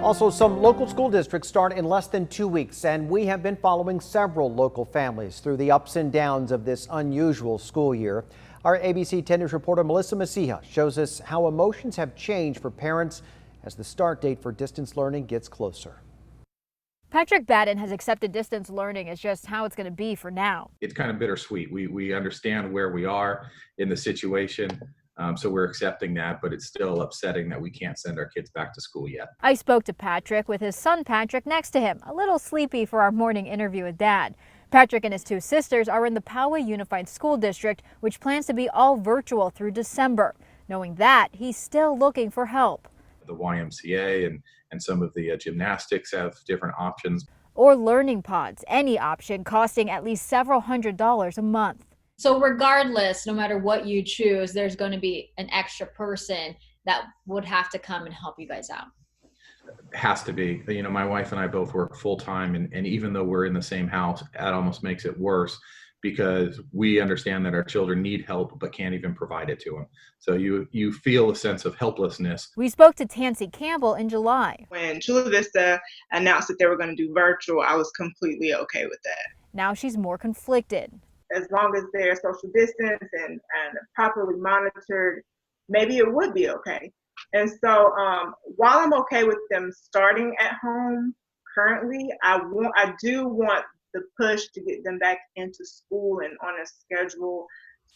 Also, some local school districts start in less than 2 weeks, and we have been following several local families through the ups and downs of this unusual school year. Our ABC 10 News reporter Melissa Messiha shows us how emotions have changed for parents as the start date for distance learning gets closer. Patrick Batten has accepted distance learning as just how it's going to be for now. It's kind of bittersweet. We understand where we are in the situation, so we're accepting that, but it's still upsetting that we can't send our kids back to school yet. I spoke to Patrick with his son Patrick next to him, a little sleepy for our morning interview with Dad. Patrick and his two sisters are in the Poway Unified School District, which plans to be all virtual through December. Knowing that, he's still looking for help. The YMCA and some of the gymnastics have different options. Or learning pods, any option costing at least several $100s a month. So regardless, no matter what you choose, there's going to be an extra person that would have to come and help you guys out. Has to be. You know, my wife and I both work full time, and even though we're in the same house, that almost makes it worse because we understand that our children need help but can't even provide it to them. So you feel a sense of helplessness. We spoke to Tansy Campbell in July. When Chula Vista announced that they were going to do virtual, I was completely okay with that. Now she's more conflicted. As long as they're social distance and properly monitored, maybe it would be okay. And so while I'm okay with them starting at home currently, I do want the push to get them back into school and on a schedule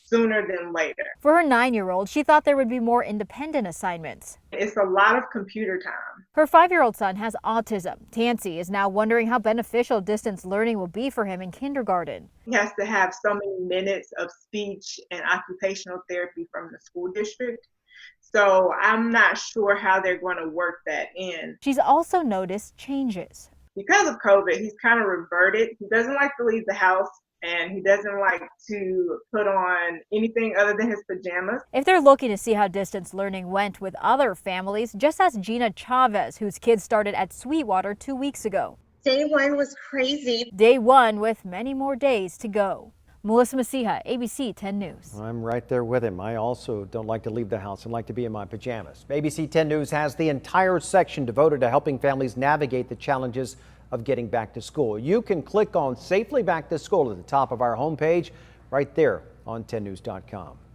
sooner than later. For her 9-year-old, she thought there would be more independent assignments. It's a lot of computer time. Her 5-year-old son has autism. Tansy is now wondering how beneficial distance learning will be for him in kindergarten. He has to have so many minutes of speech and occupational therapy from the school district. So I'm not sure how they're going to work that in. She's also noticed changes. Because of COVID, he's kind of reverted. He doesn't like to leave the house, and he doesn't like to put on anything other than his pajamas. If they're looking to see how distance learning went with other families, just ask Gina Chavez, whose kids started at Sweetwater 2 weeks ago. Day one was crazy. Day one with many more days to go. Melissa Messiha, ABC 10 News. I'm right there with him. I also don't like to leave the house and like to be in my pajamas. ABC 10 News has the entire section devoted to helping families navigate the challenges of getting back to school. You can click on Safely Back to School at the top of our homepage right there on 10news.com.